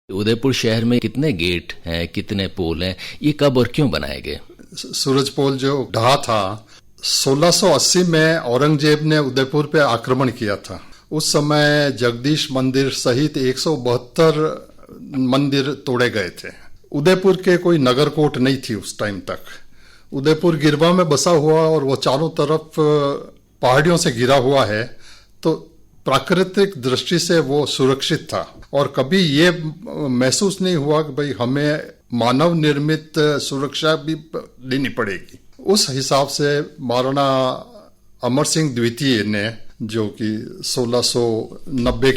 उदयपुर शहर में कितने गेट हैं, कितने पोल हैं, ये कब और क्यों बनाए गए? सूरजपोल जो ढहा था 1680 में औरंगजेब ने उदयपुर पे आक्रमण किया था। उस समय जगदीश मंदिर सहित 172 मंदिर तोड़े गए थे। उदयपुर के कोई नगरकोट नहीं थी उस टाइम तक। उदयपुर गिरवा में बसा हुआ और वो चारों तरफ पहाड़ियों से घिरा हुआ है, तो प्राकृतिक दृष्टि से वो सुरक्षित था और कभी ये महसूस नहीं हुआ कि भाई हमें मानव निर्मित सुरक्षा भी लेनी पड़ेगी। उस हिसाब से महाराणा अमर सिंह द्वितीय ने, जो कि 1690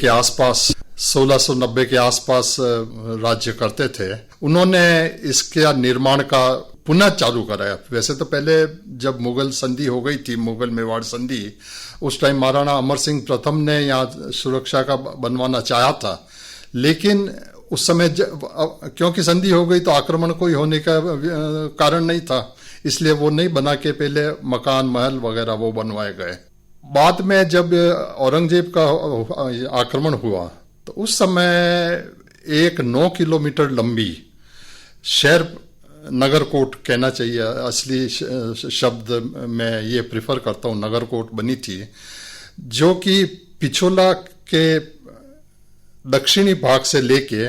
के आसपास राज्य करते थे, उन्होंने इसके निर्माण का पुनः चालू कराया। वैसे तो पहले जब मुगल संधि हो गई थी, मुगल मेवाड़ संधि, उस टाइम महाराणा अमर सिंह प्रथम ने यहाँ सुरक्षा का बनवाना चाहा था, लेकिन उस समय क्योंकि संधि हो गई तो आक्रमण कोई होने का कारण नहीं था, इसलिए वो नहीं बना के पहले मकान महल वगैरह वो बनवाए गए। बाद में जब औरंगजेब का आक्रमण हुआ तो उस समय एक 9 किलोमीटर लंबी शहर, नगरकोट कहना चाहिए, असली शब्द मैं ये प्रिफर करता हूँ, नगरकोट बनी थी, जो कि पिछोला के दक्षिणी भाग से लेके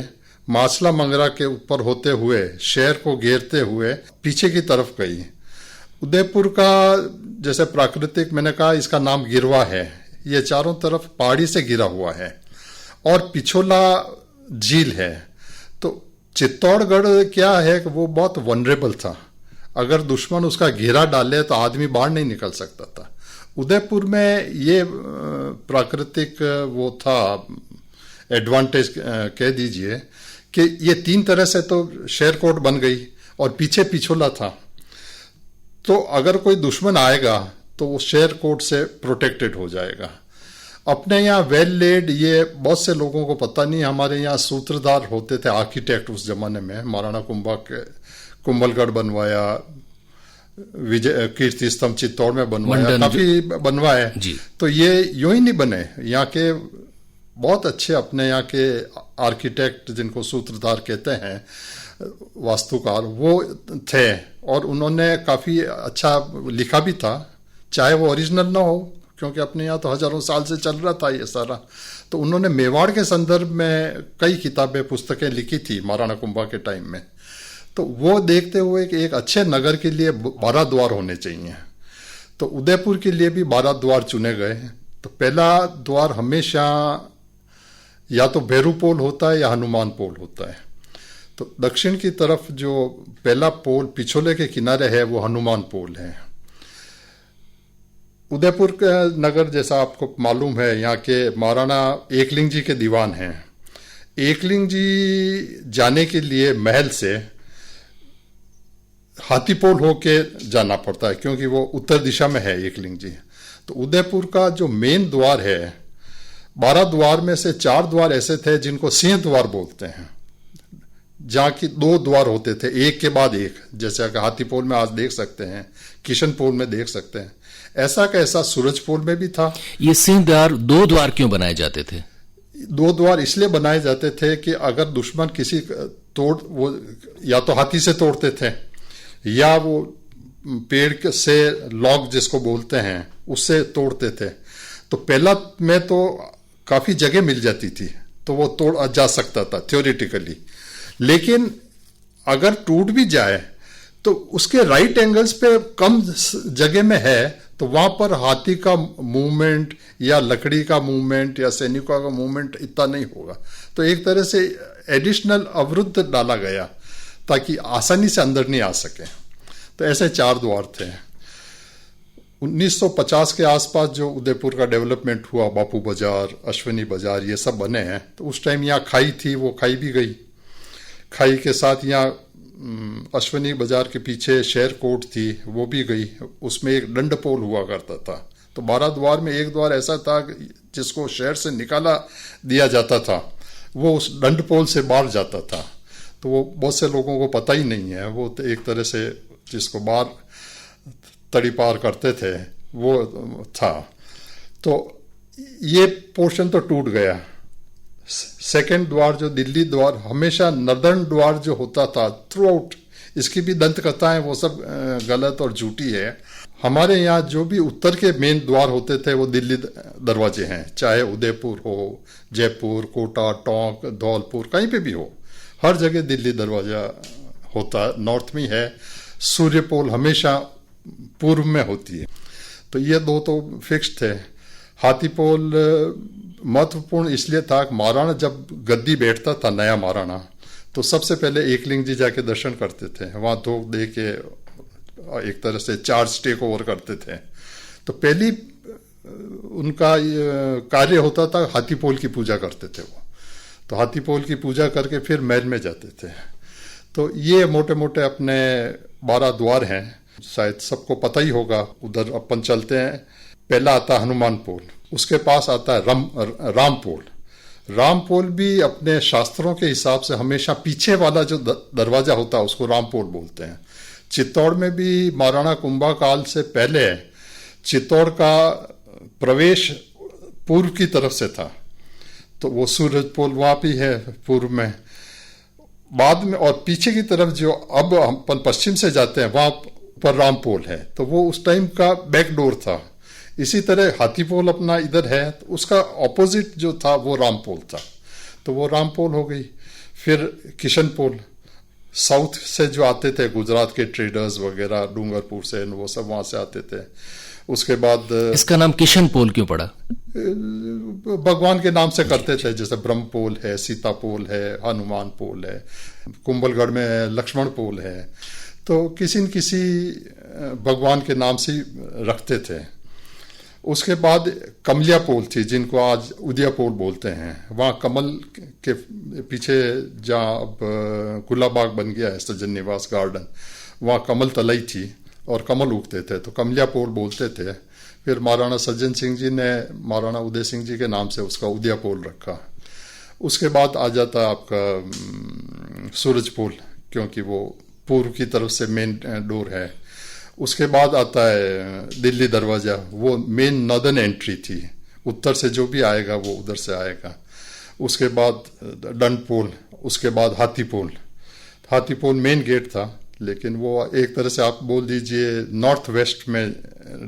मासला मंगरा के ऊपर होते हुए शहर को घेरते हुए पीछे की तरफ गई। उदयपुर का जैसे प्राकृतिक, मैंने कहा इसका नाम गिरवा है, ये चारों तरफ पहाड़ी से घिरा हुआ है और पिछोला झील है। तो चित्तौड़गढ़ क्या है कि वो बहुत वनरेबल था, अगर दुश्मन उसका घेरा डाले तो आदमी बाहर नहीं निकल सकता था। उदयपुर में ये प्राकृतिक वो था, एडवांटेज कह दीजिए, कि ये 3 तरह से तो शहर कोट बन गई और पीछे पिछोला था, तो अगर कोई दुश्मन आएगा तो वो शहर कोट से प्रोटेक्टेड हो जाएगा। अपने यहाँ वेल लेड, ये बहुत से लोगों को पता नहीं, हमारे यहाँ सूत्रधार होते थे आर्किटेक्ट उस जमाने में। महाराणा कुंभलगढ़ बनवाया, विजय कीर्ति स्तंभ चित्तौड़ में बनवाया, काफी बनवाए। तो ये यूं ही नहीं बने, यहाँ के बहुत अच्छे अपने यहाँ के आर्किटेक्ट, जिनको सूत्रधार कहते हैं, वास्तुकार, वो थे और उन्होंने काफी अच्छा लिखा भी था, चाहे वो ओरिजिनल ना हो, क्योंकि अपने यहाँ तो हजारों साल से चल रहा था ये सारा। तो उन्होंने मेवाड़ के संदर्भ में कई किताबें, पुस्तकें लिखी थी महाराणा कुंभा के टाइम में। तो वो देखते हुए कि एक अच्छे नगर के लिए 12 द्वार होने चाहिए, तो उदयपुर के लिए भी 12 द्वार चुने गए। तो पहला द्वार हमेशा या तो भैरू पोल होता है या हनुमान पोल होता है। तो दक्षिण की तरफ जो पहला पोल पिछोले के किनारे है वो हनुमान पोल है। उदयपुर का नगर, जैसा आपको मालूम है, यहाँ के महाराणा एकलिंग जी के दीवान हैं। एकलिंग जी जाने के लिए महल से हाथीपोल होके जाना पड़ता है, क्योंकि वो उत्तर दिशा में है एकलिंग जी। तो उदयपुर का जो मेन द्वार है, 12 द्वार में से 4 द्वार ऐसे थे जिनको सिंह द्वार बोलते हैं, जहाँ की 2 द्वार होते थे एक के बाद एक, जैसे अगर हाथीपोल में आज देख सकते हैं, किशनपोल में देख सकते हैं, ऐसा का ऐसा सूरजपोल में भी था। ये सिंह द्वार 2 द्वार क्यों बनाए जाते थे? 2 द्वार इसलिए बनाए जाते थे कि अगर दुश्मन किसी वो या तो हाथी से तोड़ते थे या वो पेड़ से लॉग जिसको बोलते हैं उससे तोड़ते थे, तो पहला में तो काफी जगह मिल जाती थी, तो वो तोड़ जा सकता था थ्योरेटिकली। लेकिन अगर टूट भी जाए तो उसके राइट एंगल्स पे कम जगह में है, तो वहां पर हाथी का मूवमेंट या लकड़ी का मूवमेंट या सैनिकों का मूवमेंट इतना नहीं होगा। तो एक तरह से एडिशनल अवरुद्ध डाला गया ताकि आसानी से अंदर नहीं आ सके। तो ऐसे 4 द्वार थे। 1950 के आसपास जो उदयपुर का डेवलपमेंट हुआ, बापू बाजार, अश्विनी बाजार, ये सब बने हैं, तो उस टाइम यहाँ खाई थी, वो खाई भी गई। खाई के साथ यहाँ अश्विनी बाजार के पीछे शहर कोट थी, वो भी गई। उसमें एक दंड पोल हुआ करता था। तो 12 द्वार में एक द्वार ऐसा था जिसको शहर से निकाला दिया जाता था, वो उस दंड पोल से बाहर जाता था। तो वो बहुत से लोगों को पता ही नहीं है, वो तो एक तरह से जिसको बाहर तड़ी पार करते थे वो था। तो ये पोर्शन तो टूट गया सेकंड द्वार जो दिल्ली द्वार, हमेशा नर्दर्न द्वार जो होता था थ्रू आउट, इसकी भी दंत कथाएं वो सब गलत और झूठी है। हमारे यहाँ जो भी उत्तर के मेन द्वार होते थे वो दिल्ली दरवाजे हैं, चाहे उदयपुर हो, जयपुर, कोटा, टोंक, धौलपुर, कहीं पे भी हो, हर जगह दिल्ली दरवाजा होता, नॉर्थ में है। सूर्य पोल हमेशा पूर्व में होती है। तो ये दो तो फिक्स थे। हाथी पोल महत्वपूर्ण इसलिए था कि महाराणा जब गद्दी बैठता था, नया महाराणा, तो सबसे पहले एकलिंग जी जाके दर्शन करते थे, वहां धोख दे के एक तरह से चार्ज टेक ओवर करते थे। तो पहली उनका कार्य होता था, हाथी पोल की पूजा करते थे वो। तो हाथी पोल की पूजा करके फिर महल में जाते थे। तो ये मोटे मोटे अपने 12 द्वार हैं, शायद सबको पता ही होगा। उधर अपन चलते हैं, पहला आता है हनुमान पोल, उसके पास आता है राम पोल। राम पोल भी अपने शास्त्रों के हिसाब से हमेशा पीछे वाला जो दरवाजा होता है उसको राम पोल बोलते हैं। चित्तौड़ में भी महाराणा कुंभा काल से पहले चित्तौड़ का प्रवेश पूर्व की तरफ से था, तो वो सूरज पोल वहां भी है पूर्व में। बाद में और पीछे की तरफ जो अब हम पश्चिम से जाते हैं वहां पर राम पोल है, तो वो उस टाइम का बैक डोर था। इसी तरह हाथी पोल अपना इधर है, तो उसका ऑपोजिट जो था वो राम पोल था, तो वो राम पोल हो गई। फिर किशन पोल, साउथ से जो आते थे गुजरात के ट्रेडर्स वगैरह, डूंगरपुर से, वो सब वहां से आते थे। उसके बाद इसका नाम किशन पोल क्यों पड़ा? भगवान के नाम से करते थे, जैसे ब्रह्म पोल है, सीता पोल है, हनुमान पोल है, कुंभलगढ़ में लक्ष्मण पोल है, तो किसी न किसी भगवान के नाम से रखते थे। उसके बाद कमलिया पोल थी, जिनको आज उदया पोल बोलते हैं। वहाँ कमल के पीछे जहाँ अब गुलाबाग बन गया है, सज्जन निवास गार्डन, वहाँ कमल तलाई थी और कमल उगते थे, तो कमलिया पोल बोलते थे। फिर महाराणा सज्जन सिंह जी ने महाराणा उदय सिंह जी के नाम से उसका उदया पोल रखा। उसके बाद आ जाता है आपका सूरज पोल, क्योंकि वो पूर्व की तरफ से मेन डोर है। उसके बाद आता है दिल्ली दरवाजा, वो मेन नॉर्दर्न एंट्री थी, उत्तर से जो भी आएगा वो उधर से आएगा। उसके बाद दंड पोल, उसके बाद हाथी पोल। हाथी पोल मेन गेट था, लेकिन वो एक तरह से आप बोल दीजिए नॉर्थ वेस्ट में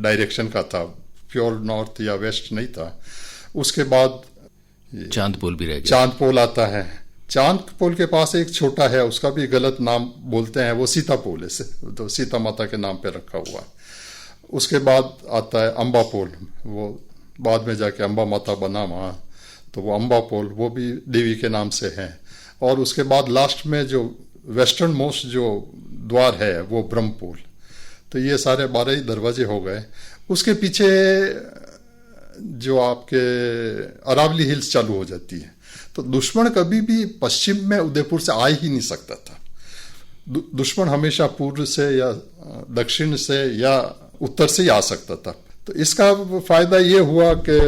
डायरेक्शन का था, प्योर नॉर्थ या वेस्ट नहीं था। उसके बाद चांद पोल भी रह गया। चांद पोल आता है। चांद पोल के पास एक छोटा है, उसका भी गलत नाम बोलते हैं, वो सीता पोल है, तो सीता माता के नाम पे रखा हुआ है। उसके बाद आता है अम्बा पोल, वो बाद में जाके अम्बा माता बना वहाँ, तो वो अम्बा पोल, वो भी देवी के नाम से है। और उसके बाद लास्ट में जो वेस्टर्न मोस्ट जो द्वार है वो ब्रह्म पोल। तो ये सारे 12 ही दरवाजे हो गए। उसके पीछे जो आपके अरावली हिल्स चालू हो जाती है, तो दुश्मन कभी भी पश्चिम में उदयपुर से आ ही नहीं सकता था। दुश्मन हमेशा पूर्व से या दक्षिण से या उत्तर से ही आ सकता था। तो इसका फायदा ये हुआ कि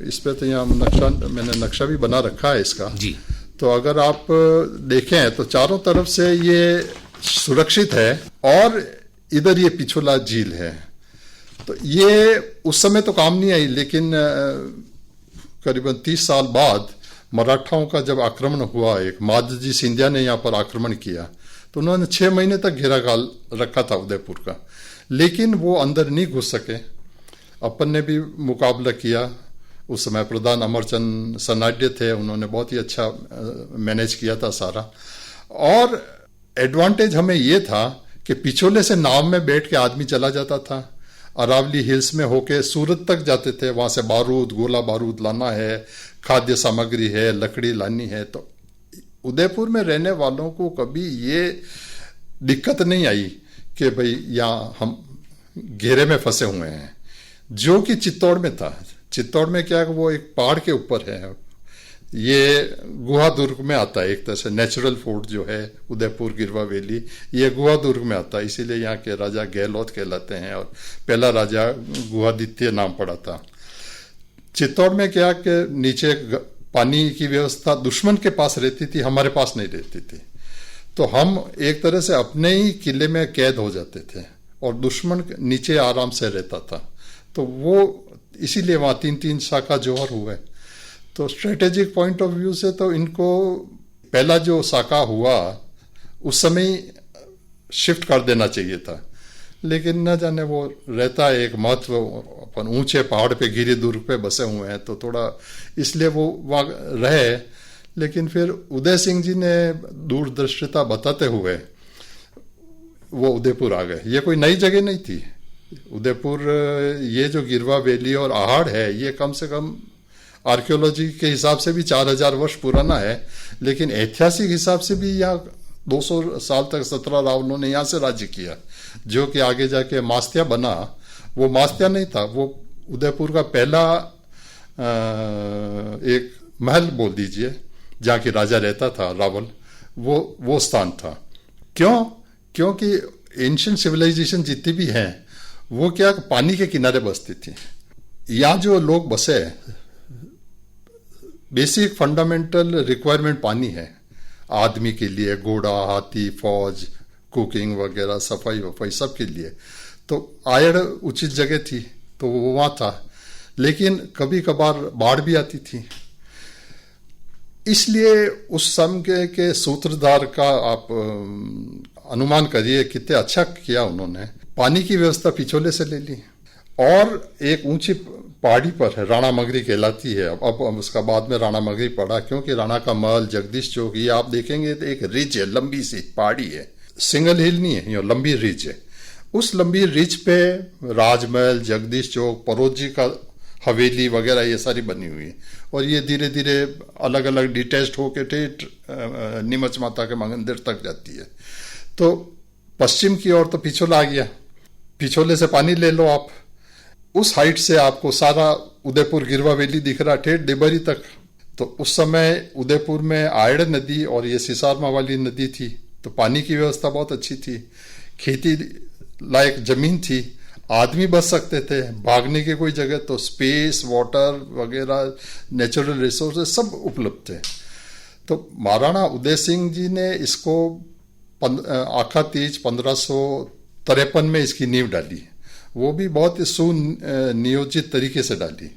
इस पे तो यहाँ मैंने नक्शा भी बना रखा है इसका जी। तो अगर आप देखें तो चारों तरफ से ये सुरक्षित है, और इधर ये पिछोला झील है। तो ये उस समय तो काम नहीं आई, लेकिन करीबन 30 साल बाद मराठाओं का जब आक्रमण हुआ, एक माधजी सिंधिया ने यहाँ पर आक्रमण किया, तो उन्होंने 6 महीने तक घेरागाल रखा था उदयपुर का, लेकिन वो अंदर नहीं घुस सके। अपन ने भी मुकाबला किया। उस समय प्रधान अमरचंद सनाड्य थे, उन्होंने बहुत ही अच्छा मैनेज किया था सारा। और एडवांटेज हमें ये था कि पिछोले से नाव में बैठ के आदमी चला जाता था, अरावली हिल्स में होके सूरत तक जाते थे, वहां से बारूद, गोला बारूद लाना है, खाद्य सामग्री है, लकड़ी लानी है। तो उदयपुर में रहने वालों को कभी ये दिक्कत नहीं आई कि भाई यहाँ हम घेरे में फंसे हुए हैं, जो कि चित्तौड़ में था। चित्तौड़ में क्या, वो एक पहाड़ के ऊपर है, ये गुहा दुर्ग में आता है, एक तरह से नेचुरल फोर्ट जो है उदयपुर गिरवा वैली, ये गुहा दुर्ग में आता है, इसीलिए यहाँ के राजा गहलोत कहलाते हैं, और पहला राजा गुहादित्य नाम पड़ा था। चित्तौड़ में क्या कि नीचे पानी की व्यवस्था दुश्मन के पास रहती थी, हमारे पास नहीं रहती थी। तो हम एक तरह से अपने ही किले में कैद हो जाते थे, और दुश्मन नीचे आराम से रहता था। तो वो इसीलिए वहाँ 3-3 शाखा जोहर हुए। तो स्ट्रेटेजिक पॉइंट ऑफ व्यू से तो इनको पहला जो साका हुआ उस समय शिफ्ट कर देना चाहिए था, लेकिन न जाने वो रहता है एक महत्व, अपन ऊंचे पहाड़ पे गिरी दुर्ग पे बसे हुए हैं तो थोड़ा इसलिए वो वहाँ रहे। लेकिन फिर उदय सिंह जी ने दूरदर्शिता बताते हुए वो उदयपुर आ गए। ये कोई नई जगह नहीं थी उदयपुर, ये जो गिरवा वैली और आहड़ है ये कम से कम आर्कियोलॉजी के हिसाब से भी 4000 वर्ष पुराना है, लेकिन ऐतिहासिक हिसाब से भी यहाँ 200 साल तक 17 रावणों ने यहाँ से राज्य किया। जो कि आगे जाके मास्त्या बना, वो मास्त्या नहीं था, वो उदयपुर का पहला एक महल बोल दीजिए जहाँ की राजा रहता था रावल, वो स्थान था। क्योंकि एंशिएंट सिविलाइजेशन जितनी भी हैं वो क्या पानी के किनारे बसती थी। यहाँ जो लोग बसे बेसिक फंडामेंटल रिक्वायरमेंट पानी है आदमी के लिए, घोड़ा, हाथी, फौज, कुकिंग वगैरह, सफाई वफाई सब के लिए। तो आयड़ उचित जगह थी तो वो वहाँ था, लेकिन कभी कभार बाढ़ भी आती थी। इसलिए उस समय के सूत्रधार का आप अनुमान करिए कितने अच्छा किया उन्होंने। पानी की व्यवस्था पिछोले से ले ली और एक ऊंची पहाड़ी पर है, राणा मगरी कहलाती है। अब उसका बाद में राणा मगरी पड़ा, क्योंकि राणा का महल, जगदीश चौक, ये आप देखेंगे तो एक रिज है, लंबी सी पहाड़ी है, सिंगल हिल नहीं है, ये लंबी रिज है। उस लंबी रिज पे राजमहल, जगदीश चौक, परोजी का हवेली वगैरह ये सारी बनी हुई है। और ये धीरे धीरे अलग अलग डिटैच्ड होकर ठेठ नीमच माता के मंदिर तक जाती है। तो पश्चिम की ओर तो पिछोला आ गया, पिछोले से पानी ले लो आप, उस हाइट से आपको सारा उदयपुर गिरवा वैली दिख रहा ठेठ देबरी तक। तो उस समय उदयपुर में आयड़ नदी और ये सिसारमा वाली नदी थी, तो पानी की व्यवस्था बहुत अच्छी थी, खेती लायक जमीन थी, आदमी बच सकते थे, भागने की कोई जगह, तो स्पेस, वाटर वगैरह, नेचुरल रिसोर्सेज सब उपलब्ध थे। तो महाराणा उदय सिंह जी ने इसको आखा तीज 1553 में इसकी नींव डाली, वो भी बहुत सुनियोजित तरीके से डाली।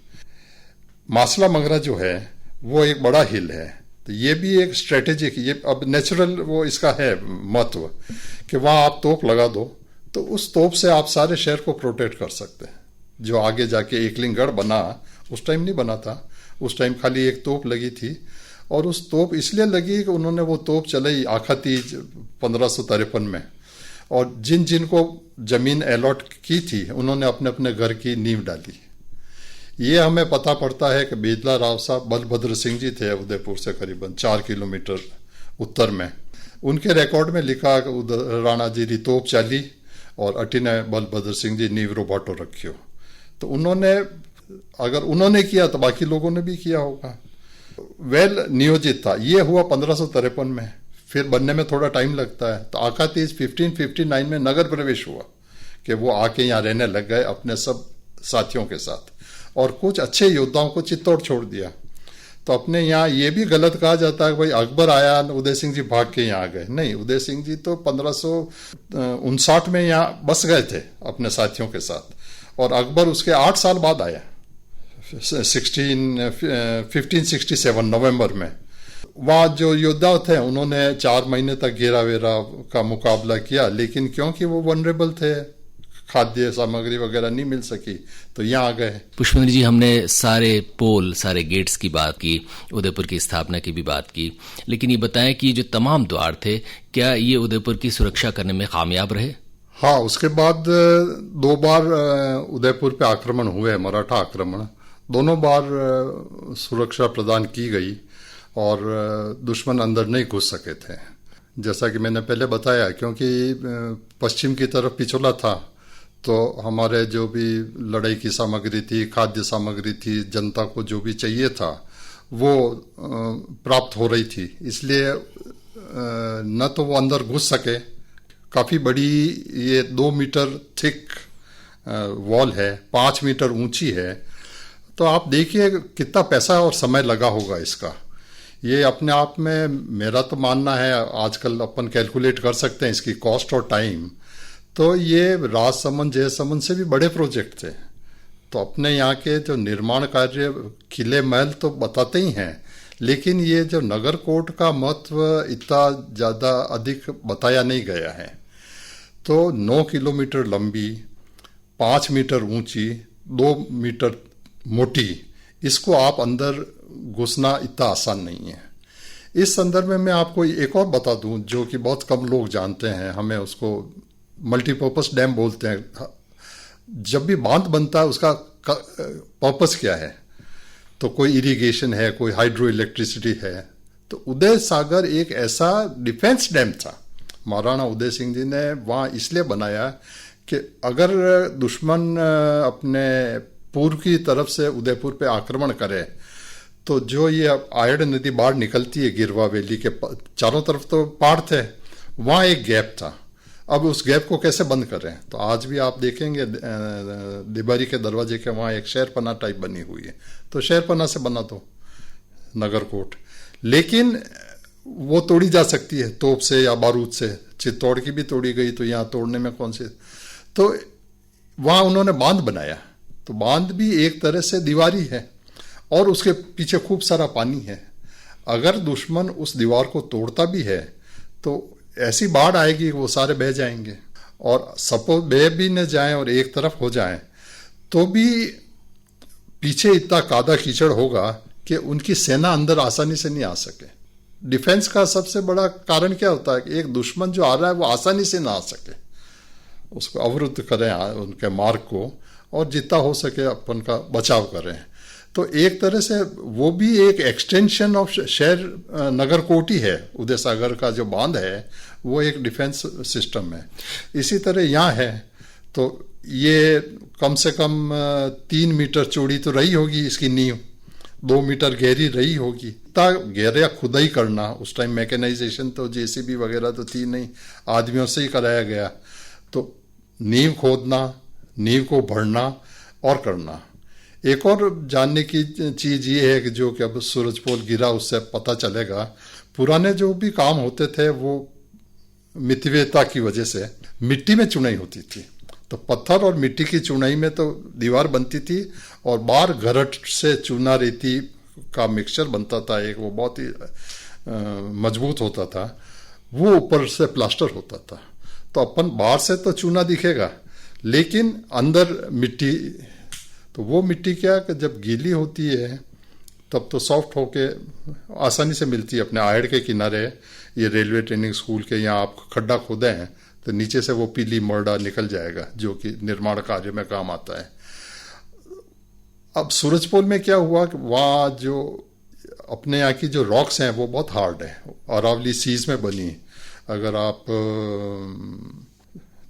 मासला मंगरा जो है वो एक बड़ा हिल है, तो ये भी एक स्ट्रेटेजिक, ये अब नेचुरल वो इसका है महत्व कि वहाँ आप तोप लगा दो तो उस तोप से आप सारे शहर को प्रोटेक्ट कर सकते हैं। जो आगे जाके एकलिंगगढ़ बना, उस टाइम नहीं बना था, उस टाइम खाली एक तोप लगी थी। और उस तोप इसलिए लगी कि उन्होंने वो तोप चलाई आखा तीज 1553 में, और जिन जिन को जमीन अलॉट की थी उन्होंने अपने अपने घर की नींव डाली। ये हमें पता पड़ता है कि बेदला राव साहब बलभद्र सिंह जी थे उदयपुर से करीबन 4 किलोमीटर उत्तर में, उनके रिकॉर्ड में लिखा कि राणा जी री तोप चाली और अटिने बलभद्र सिंह जी नींव रो बाटो रखियो। तो उन्होंने, अगर उन्होंने किया तो बाकी लोगों ने भी किया होगा। वेल नियोजित था। ये हुआ 1553 में, फिर बनने में थोड़ा टाइम लगता है। तो आका तीज 1559 में नगर प्रवेश हुआ कि वो आके यहाँ रहने लग गए अपने सब साथियों के साथ, और कुछ अच्छे योद्धाओं को चित्तौड़ छोड़ दिया। तो अपने यहाँ ये भी गलत कहा जाता है कि भाई अकबर आया, उदय सिंह जी भाग के यहाँ आ गए। नहीं, उदय सिंह जी तो 1559 में यहाँ बस गए थे अपने साथियों के साथ, और अकबर उसके 8 साल बाद आया 1567 नवंबर में। वहाँ जो योद्धा थे उन्होंने 4 महीने तक घेरा वेरा का मुकाबला किया, लेकिन क्योंकि वो वनरेबल थे, खाद्य सामग्री वगैरह नहीं मिल सकी, तो यहाँ आ गए। पुष्पेंद्र जी, हमने सारे पोल, सारे गेट्स की बात की, उदयपुर की स्थापना की भी बात की, लेकिन ये बताएं कि जो तमाम द्वार थे, क्या ये उदयपुर की सुरक्षा करने में कामयाब रहे? हाँ, उसके बाद 2 बार उदयपुर पे आक्रमण हुए, मराठा आक्रमण। दोनों बार सुरक्षा प्रदान की गई और दुश्मन अंदर नहीं घुस सके थे। जैसा कि मैंने पहले बताया, क्योंकि पश्चिम की तरफ पिछोला था, तो हमारे जो भी लड़ाई की सामग्री थी, खाद्य सामग्री थी, जनता को जो भी चाहिए था वो प्राप्त हो रही थी। इसलिए न तो वो अंदर घुस सके। काफ़ी बड़ी ये 2 मीटर थिक वॉल है, 5 मीटर ऊंची है। तो आप देखिए कितना पैसा और समय लगा होगा इसका। ये अपने आप में मेरा तो मानना है, आजकल अपन कैलकुलेट कर सकते हैं इसकी कॉस्ट और टाइम, तो ये राजसमंद जयसमंद से भी बड़े प्रोजेक्ट थे। तो अपने यहाँ के जो निर्माण कार्य किले महल तो बताते ही हैं, लेकिन ये जो नगर कोट का महत्व इतना ज़्यादा अधिक बताया नहीं गया है। तो 9 किलोमीटर लंबी, 5 मीटर ऊंची, 2 मीटर मोटी, इसको आप अंदर घुसना इतना आसान नहीं है। इस संदर्भ में मैं आपको एक और बता दूं जो कि बहुत कम लोग जानते हैं, हमें उसको मल्टीपर्पस डैम बोलते हैं। जब भी बांध बनता है उसका पर्पस क्या है? तो कोई इरिगेशन है, कोई हाइड्रो इलेक्ट्रिसिटी है। तो उदय सागर एक ऐसा डिफेंस डैम था, महाराणा उदय सिंह जी ने वहाँ इसलिए बनाया कि अगर दुश्मन अपने पूर्व की तरफ से उदयपुर पे आक्रमण करे तो जो ये आयड़ नदी बाहर निकलती है गिरवा वैली के चारों तरफ तो पहाड़ थे, वहाँ एक गैप था। अब उस गैप को कैसे बंद करें? तो आज भी आप देखेंगे दिबारी के दरवाजे के वहाँ एक शहरपना टाइप बनी हुई है, तो शहरपना से बना तो नगर कोट, लेकिन वो तोड़ी जा सकती है तोप से या बारूद से। चित्तौड़ की भी तोड़ी गई, तो यहाँ तोड़ने में कौन से? तो वहाँ उन्होंने बांध बनाया, तो बांध भी एक तरह से दीवारी है और उसके पीछे खूब सारा पानी है। अगर दुश्मन उस दीवार को तोड़ता भी है तो ऐसी बाढ़ आएगी वो सारे बह जाएंगे, और सपोज बह भी न जाएं और एक तरफ हो जाएं तो भी पीछे इतना कादा कीचड़ होगा कि उनकी सेना अंदर आसानी से नहीं आ सके। डिफेंस का सबसे बड़ा कारण क्या होता है कि एक दुश्मन जो आ रहा है वो आसानी से ना आ सके, उसको अवरुद्ध करें उनके मार्ग को, और जितना हो सके अपन का बचाव करें। तो एक तरह से वो भी एक एक्सटेंशन ऑफ शहर नगर कोट ही है। उदय सागर का जो बांध है वो एक डिफेंस सिस्टम है। इसी तरह यहाँ है, तो ये कम से कम 3 मीटर चौड़ी तो रही होगी इसकी नींव, 2 मीटर गहरी रही होगी। इतना गहरा खुदाई करना, उस टाइम मैकेनाइजेशन तो जेसीबी वगैरह तो थी नहीं, आदमियों से ही कराया गया। तो नींव खोदना, नींव को भरना और करना। एक और जानने की चीज ये है कि जो कि अब सूरजपोल गिरा उससे पता चलेगा, पुराने जो भी काम होते थे वो मितव्ययता की वजह से मिट्टी में चुनाई होती थी। तो पत्थर और मिट्टी की चुनाई में तो दीवार बनती थी, और बाहर घरट से चूना रेती का मिक्सचर बनता था एक, वो बहुत ही मजबूत होता था, वो ऊपर से प्लास्टर होता था। तो अपन बाहर से तो चूना दिखेगा लेकिन अंदर मिट्टी, तो वो मिट्टी क्या कि जब गीली होती है तब तो सॉफ्ट होके आसानी से मिलती है। अपने आयड़ के किनारे ये रेलवे ट्रेनिंग स्कूल के यहाँ आप खड्डा खोदे हैं तो नीचे से वो पीली मरडा निकल जाएगा जो कि निर्माण कार्य में काम आता है। अब सूरजपोल में क्या हुआ कि वहाँ जो अपने यहाँ की जो रॉक्स हैं वो बहुत हार्ड है, अरावली सीज में बनी। अगर आप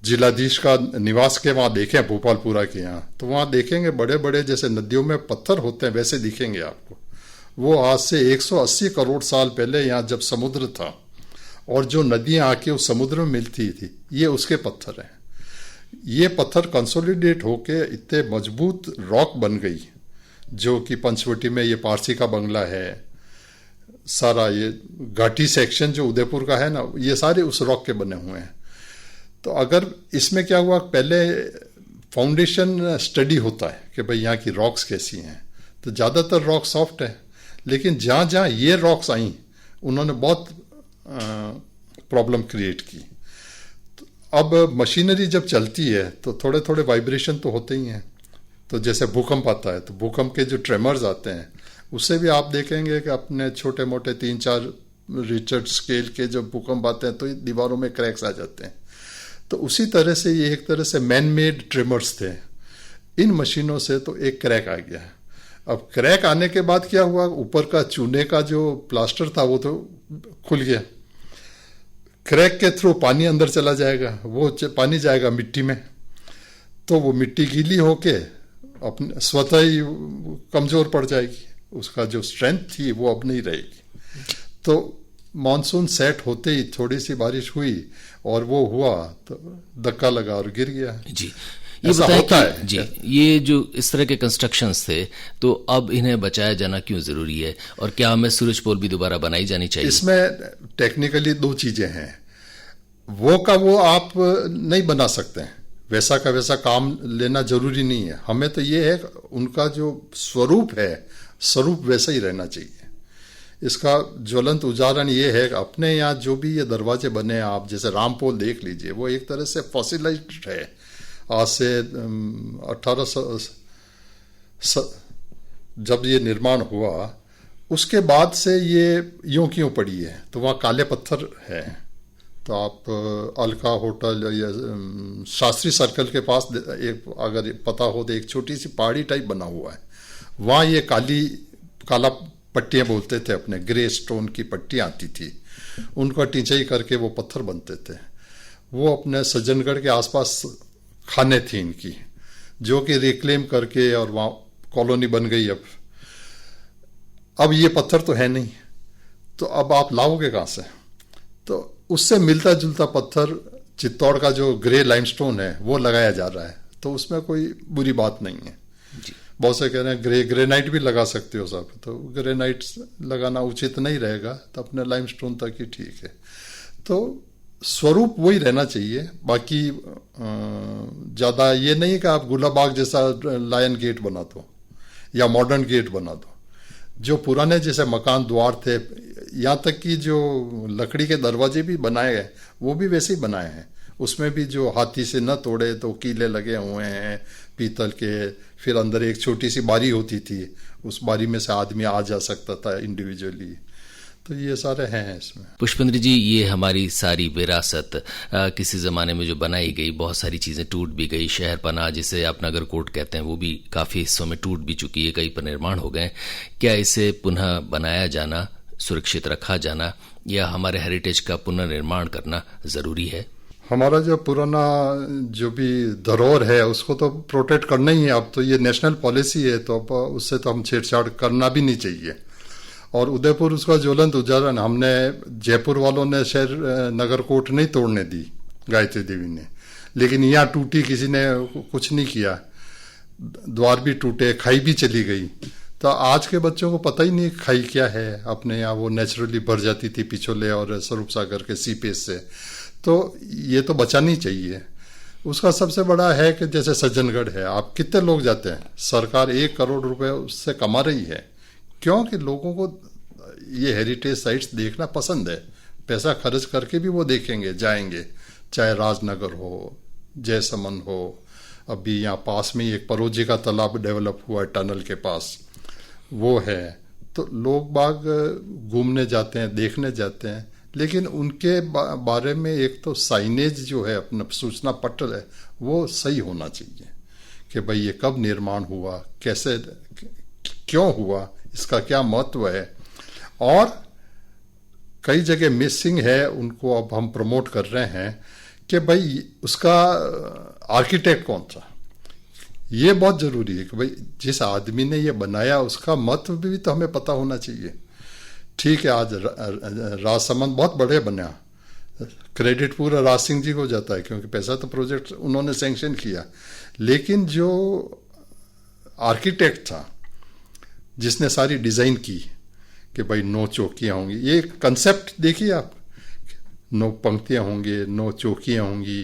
जिलाधीश का निवास के वहाँ देखें भोपालपुरा के यहाँ, तो वहाँ देखेंगे बड़े बड़े जैसे नदियों में पत्थर होते हैं वैसे दिखेंगे आपको। वो आज से 180 करोड़ साल पहले यहाँ जब समुद्र था और जो नदियाँ आके उस समुद्र में मिलती थी, ये उसके पत्थर हैं। ये पत्थर कंसोलिडेट होके इतने मजबूत रॉक बन गई, जो कि पंचवटी में ये पारसी का बंगला है, सारा ये घाटी सेक्शन जो उदयपुर का है ना, ये सारे उस रॉक के बने हुए हैं। तो अगर इसमें क्या हुआ, पहले फाउंडेशन स्टडी होता है कि भाई यहाँ की रॉक्स कैसी हैं, तो ज़्यादातर रॉक सॉफ्ट है, लेकिन जहाँ जहाँ ये रॉक्स आई उन्होंने बहुत प्रॉब्लम क्रिएट की। तो अब मशीनरी जब चलती है तो थोड़े थोड़े वाइब्रेशन तो होते ही हैं। तो जैसे भूकंप आता है तो भूकंप के जो ट्रेमर्स आते हैं उससे भी आप देखेंगे कि अपने छोटे मोटे 3-4 रिचर्ड स्केल के जब भूकंप आते हैं तो दीवारों में क्रैक्स आ जाते हैं। तो उसी तरह से ये एक तरह से मैन मेड ट्रिमर्स थे। इन मशीनों से तो एक क्रैक आ गया। अब क्रैक आने के बाद क्या हुआ, ऊपर का चूने का जो प्लास्टर था वो तो खुल गया। क्रैक के थ्रू पानी अंदर चला जाएगा, वो पानी जाएगा मिट्टी में, तो वो मिट्टी गीली होके अपने स्वतः ही कमजोर पड़ जाएगी, उसका जो स्ट्रेंथ थी वो अब नहीं रहेगी। तो मॉनसून सेट होते ही थोड़ी सी बारिश हुई और वो हुआ तो धक्का लगा और गिर गया। जी, ये बताएं कि जी ये जो इस तरह के कंस्ट्रक्शंस थे तो अब इन्हें बचाया जाना क्यों जरूरी है, और क्या हमें सूरजपोल भी दोबारा बनाई जानी चाहिए? इसमें टेक्निकली 2 चीजें हैं। वो का वो आप नहीं बना सकते हैं, वैसा का वैसा काम लेना जरूरी नहीं है। हमें तो ये है उनका जो स्वरूप है, स्वरूप वैसा ही रहना चाहिए। इसका ज्वलंत उदाहरण ये है कि अपने यहाँ जो भी ये दरवाजे बने हैं, आप जैसे रामपोल देख लीजिए, वो एक तरह से फॉसिलाइज्ड है। आज से 1800 जब ये निर्माण हुआ, उसके बाद से ये यूं क्यों पड़ी है, तो वहाँ काले पत्थर है। तो आप अलका होटल या शास्त्री सर्कल के पास एक अगर पता हो तो एक छोटी सी पहाड़ी टाइप बना हुआ है, वहाँ ये काला पट्टियाँ बोलते थे, अपने ग्रे स्टोन की पट्टियाँ आती थी, उनका टिंचाई करके वो पत्थर बनते थे। वो अपने सज्जनगढ़ के आसपास खाने थी इनकी, जो कि रिक्लेम करके और वहाँ कॉलोनी बन गई। अब ये पत्थर तो है नहीं, तो अब आप लाओगे कहाँ से? तो उससे मिलता जुलता पत्थर चित्तौड़ का जो ग्रे लाइमस्टोन है वो लगाया जा रहा है, तो उसमें कोई बुरी बात नहीं है जी। बहुत से कह रहे हैं ग्रेनाइट भी लगा सकते हो साहब, तो ग्रेनाइट लगाना उचित नहीं रहेगा, तो अपने लाइमस्टोन तक ही ठीक है। तो स्वरूप वही रहना चाहिए। बाकी ज़्यादा ये नहीं कि आप गुलाबाग जैसा लायन गेट बना दो या मॉडर्न गेट बना दो। जो पुराने जैसे मकान द्वार थे, यहाँ तक कि जो लकड़ी के दरवाजे भी बनाए गए वो भी वैसे ही बनाए हैं। उसमें भी जो हाथी से न तोड़े तो कीले लगे हुए हैं पीतल के। फिर अंदर एक छोटी सी बारी होती थी, उस बारी में से आदमी आ जा सकता था इंडिविजुअली। तो ये सारे हैं इसमें। पुष्पेंद्र जी, ये हमारी सारी विरासत किसी ज़माने में जो बनाई गई, बहुत सारी चीज़ें टूट भी गई। शहरपनाह जिसे आप नगर कोट कहते हैं वो भी काफ़ी हिस्सों में टूट भी चुकी है, कई पर निर्माण हो गए। क्या इसे पुनः बनाया जाना, सुरक्षित रखा जाना या हमारे हेरिटेज का पुनर्निर्माण करना ज़रूरी है? हमारा जो पुराना जो भी धरोहर है उसको तो प्रोटेक्ट करना ही है। अब तो ये नेशनल पॉलिसी है, तो अब उससे तो हम छेड़छाड़ करना भी नहीं चाहिए। और उदयपुर उसका ज्वलंत उदाहरण, हमने जयपुर वालों ने शहर नगर कोट नहीं तोड़ने दी गायत्री देवी ने, लेकिन यहाँ टूटी, किसी ने कुछ नहीं किया, द्वार भी टूटे, खाई भी चली गई। तो आज के बच्चों को पता ही नहीं खाई क्या है। अपने यहाँ वो नेचुरली भर जाती थी पिछोले और स्वरूप सागर के सीपेज से। तो ये तो बचानी चाहिए। उसका सबसे बड़ा है कि जैसे सज्जनगढ़ है, आप कितने लोग जाते हैं, सरकार 1 करोड़ रुपए उससे कमा रही है, क्योंकि लोगों को ये हेरिटेज साइट्स देखना पसंद है। पैसा खर्च करके भी वो देखेंगे, जाएंगे, चाहे राजनगर हो, जयसमन हो। अभी यहाँ पास में ही एक परोजी का तालाब डेवलप हुआ है टनल के पास, वो है। तो लोग बाग घूमने जाते हैं, देखने जाते हैं, लेकिन उनके बारे में एक तो साइनेज जो है, अपना सूचना पत्र है, वो सही होना चाहिए कि भाई ये कब निर्माण हुआ, कैसे, क्यों हुआ, इसका क्या महत्व है। और कई जगह मिसिंग है, उनको अब हम प्रमोट कर रहे हैं कि भाई उसका आर्किटेक्ट कौन था। ये बहुत जरूरी है कि भाई जिस आदमी ने ये बनाया उसका महत्व भी तो हमें पता होना चाहिए। ठीक है, आज राजसमंद बहुत बड़े बना, क्रेडिट पूरा राज सिंह जी को जाता है, क्योंकि पैसा तो प्रोजेक्ट उन्होंने सैंक्शन किया। लेकिन जो आर्किटेक्ट था जिसने सारी डिजाइन की कि भाई 9 चौकियां होंगी, ये कंसेप्ट देखिए आप, 9 पंक्तियां होंगी, 9 चौकियां होंगी,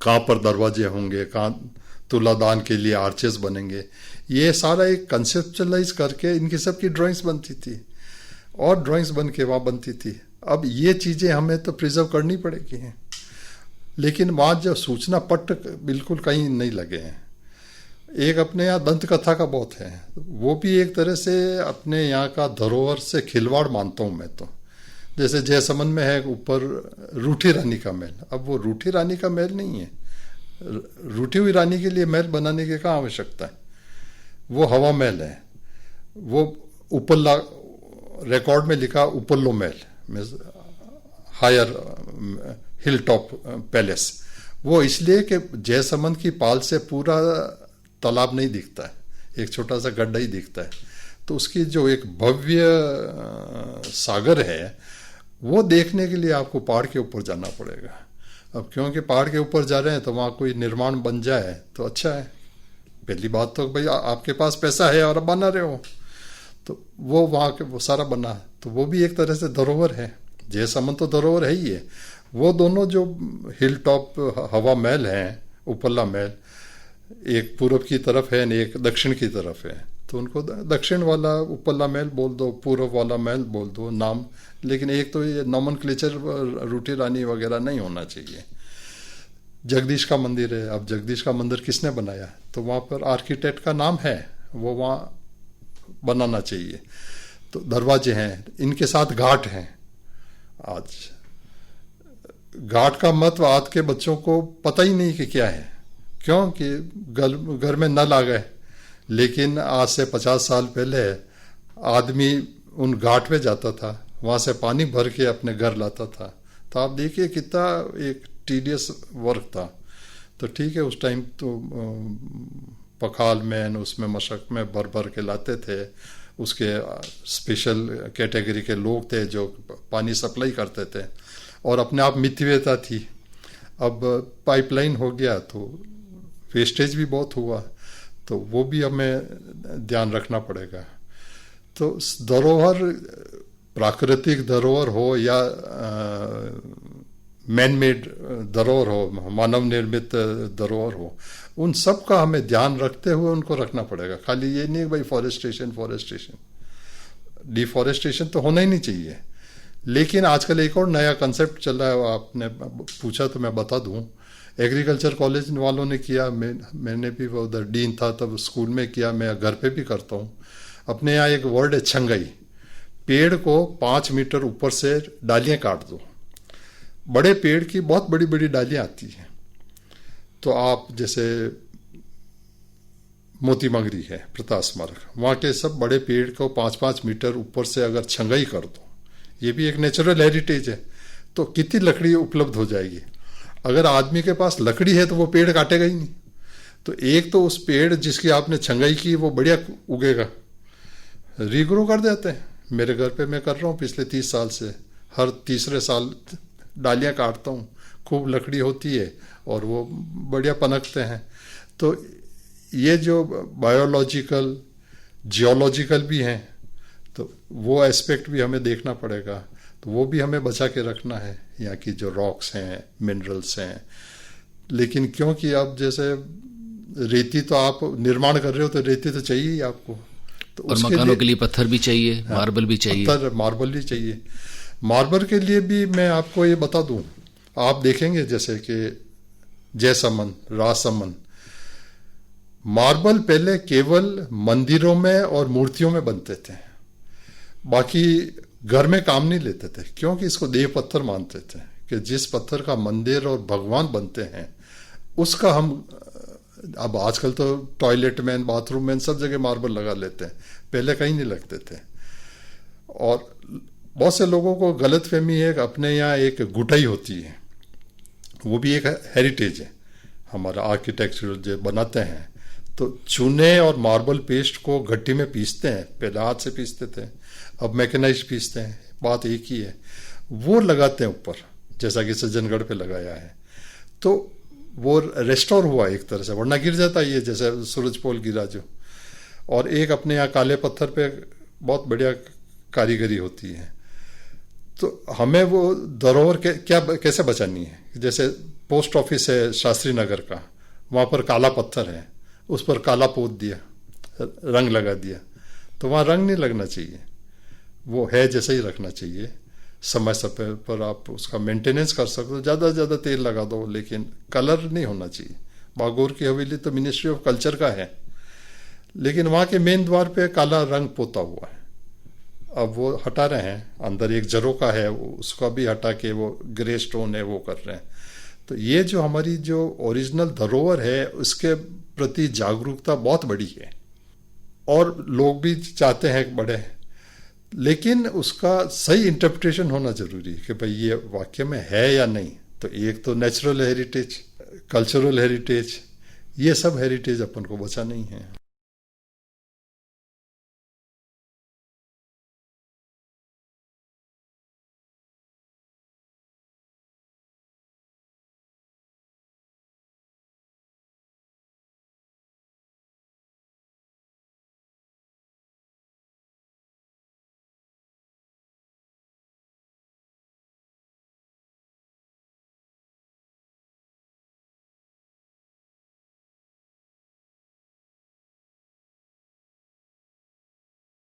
कहाँ पर दरवाजे होंगे, कहाँ तुलादान के लिए आर्चेस बनेंगे, ये सारा एक कंसेप्चुअलाइज करके इनकी सबकी ड्राइंग्स बनती थी और ड्राइंग्स बन के वहाँ बनती थी। अब ये चीज़ें हमें तो प्रिजर्व करनी पड़ेगी हैं, लेकिन वहाँ जो सूचना पट्ट बिल्कुल कहीं नहीं लगे हैं। एक अपने यहाँ दंत कथा का बहुत है, वो भी एक तरह से अपने यहाँ का धरोहर से खिलवाड़ मानता हूँ मैं तो। जैसे जयसमन में है ऊपर रूठी रानी का महल, अब वो रूठी रानी का महल नहीं है। रूठी हुई रानी के लिए महल बनाने की क्या आवश्यकता है, वो हवा महल है। वो उपल्ला रिकॉर्ड में लिखा उपल्लो महल, हायर हिल टॉप पैलेस। वो इसलिए कि जयसमंद की पाल से पूरा तालाब नहीं दिखता है, एक छोटा सा गड्ढा ही दिखता है। तो उसकी जो एक भव्य सागर है वो देखने के लिए आपको पहाड़ के ऊपर जाना पड़ेगा। अब क्योंकि पहाड़ के ऊपर जा रहे हैं तो वहाँ कोई निर्माण बन जाए तो अच्छा है। पहली बात तो भाई आपके पास पैसा है और बना रहे हो, तो वो वहाँ के वो सारा बना, तो वो भी एक तरह से धरोहर है। जयसमंद तो धरोहर है ही है। वो दोनों जो हिल टॉप हवा महल हैं उपल्ला महल, एक पूर्व की तरफ है, एक दक्षिण की तरफ है, तो उनको दक्षिण वाला उपल्ला महल बोल दो, पूर्व वाला महल बोल दो नाम, लेकिन एक तो ये नॉमेनक्लेचर रूटी रानी वगैरह नहीं होना चाहिए। जगदीश का मंदिर है, अब जगदीश का मंदिर किसने बनाया, तो वहाँ पर आर्किटेक्ट का नाम है, वो वहाँ बनाना चाहिए। तो दरवाजे हैं, इनके साथ घाट हैं। आज घाट का महत्व आज के बच्चों को पता ही नहीं कि क्या है, क्योंकि घर में नल आ गए, लेकिन आज से 50 साल पहले आदमी उन घाट पे जाता था, वहाँ से पानी भर के अपने घर लाता था। तो आप देखिए कितना एक टीडियस वर्क था। तो ठीक है, उस टाइम तो पखाल में उसमें मशक में भर भर के लाते थे, उसके स्पेशल कैटेगरी के लोग थे जो पानी सप्लाई करते थे, और अपने आप मितव्ययता थी। अब पाइपलाइन हो गया तो वेस्टेज भी बहुत हुआ, तो वो भी हमें ध्यान रखना पड़ेगा। तो धरोहर, प्राकृतिक धरोहर हो या मैन मेड धरोहर हो, मानव निर्मित धरोहर हो, उन सब का हमें ध्यान रखते हुए उनको रखना पड़ेगा। खाली ये नहीं भाई फॉरेस्टेशन डिफॉरेस्टेशन तो होना ही नहीं चाहिए। लेकिन आजकल एक और नया कंसेप्ट चल रहा है, आपने पूछा तो मैं बता दूं। एग्रीकल्चर कॉलेज वालों ने किया, मैंने भी वो उधर डीन था तब स्कूल में किया, मैं घर पे भी करता हूँ। अपने यहाँ एक वर्ड है छंगई, पेड़ को 5 मीटर ऊपर से डालियां काट दो। बड़े पेड़ की बहुत बड़ी बड़ी डालियां आती हैं, तो आप जैसे मोती मंगरी है, प्रताप स्मारक, वहाँ के सब बड़े पेड़ को 5-5 मीटर ऊपर से अगर छंगई कर दो, ये भी एक नेचुरल हेरिटेज है, तो कितनी लकड़ी उपलब्ध हो जाएगी। अगर आदमी के पास लकड़ी है तो वो पेड़ काटेगा ही नहीं। तो एक तो उस पेड़ जिसकी आपने छंगाई की वो बढ़िया उगेगा, रीग्रो कर देते हैं। मेरे घर पे मैं कर रहा हूँ पिछले 30 साल से, हर तीसरे साल डालियां काटता हूँ, खूब लकड़ी होती है और वो बढ़िया पनकते हैं। तो ये जो बायोलॉजिकल जियोलॉजिकल भी हैं, तो वो एस्पेक्ट भी हमें देखना पड़ेगा, तो वो भी हमें बचा के रखना है। यहाँ की जो रॉक्स हैं, मिनरल्स हैं, लेकिन क्योंकि अब जैसे रेती तो आप निर्माण कर रहे हो तो रेती तो चाहिए ही आपको, तो और मकानों के लिए पत्थर भी चाहिए, मार्बल भी चाहिए, पत्थर मार्बल भी चाहिए। मार्बल के लिए भी मैं आपको ये बता दूं, आप देखेंगे जैसे कि जयसमन, राजसमन, मार्बल पहले केवल मंदिरों में और मूर्तियों में बनते थे, बाकी घर में काम नहीं लेते थे, क्योंकि इसको देव पत्थर मानते थे कि जिस पत्थर का मंदिर और भगवान बनते हैं उसका हम, अब आजकल तो टॉयलेट में, बाथरूम में, सब जगह मार्बल लगा लेते हैं, पहले कहीं नहीं लगते थे। और बहुत से लोगों को गलतफहमी है कि अपने यहाँ एक गुटाई होती है, वो भी एक हेरिटेज है हमारा, आर्किटेक्चर जो बनाते हैं तो चूने और मार्बल पेस्ट को गट्टी में पीसते हैं, पहले हाथ से पीसते थे, अब मैकेनाइज पीसते हैं, बात एक ही है। वो लगाते हैं ऊपर, जैसा कि सज्जनगढ़ पे लगाया है, तो वो रेस्टोर हुआ एक तरह से, वरना गिर जाता है ये, जैसे सूरजपोल गिरा जो। और एक अपने यहाँ काले पत्थर पे बहुत बढ़िया कारीगरी होती है। तो हमें वो धरोहर कैसे बचानी है। जैसे पोस्ट ऑफिस है शास्त्री नगर का, वहाँ पर काला पत्थर है, उस पर काला पोत दिया, रंग लगा दिया, तो वहाँ रंग नहीं लगना चाहिए, वो है जैसे ही रखना चाहिए। समय समय पर आप उसका मेंटेनेंस कर सकते हो, ज़्यादा से ज़्यादा तेल लगा दो, लेकिन कलर नहीं होना चाहिए। बागोर की हवेली तो मिनिस्ट्री ऑफ कल्चर का है, लेकिन वहाँ के मेन द्वार पे काला रंग पोता हुआ है, अब वो हटा रहे हैं। अंदर एक झरोका है, उसका भी हटा के वो ग्रे स्टोन है वो कर रहे हैं। तो ये जो हमारी जो ओरिजिनल धरोहर है उसके प्रति जागरूकता बहुत बड़ी है, और लोग भी चाहते हैं बढ़े, लेकिन उसका सही इंटरप्रिटेशन होना जरूरी है कि भाई ये वाकई में है या नहीं। तो एक तो नेचुरल हेरिटेज, कल्चरल हेरिटेज, ये सब हेरिटेज अपन को बचा नहीं है।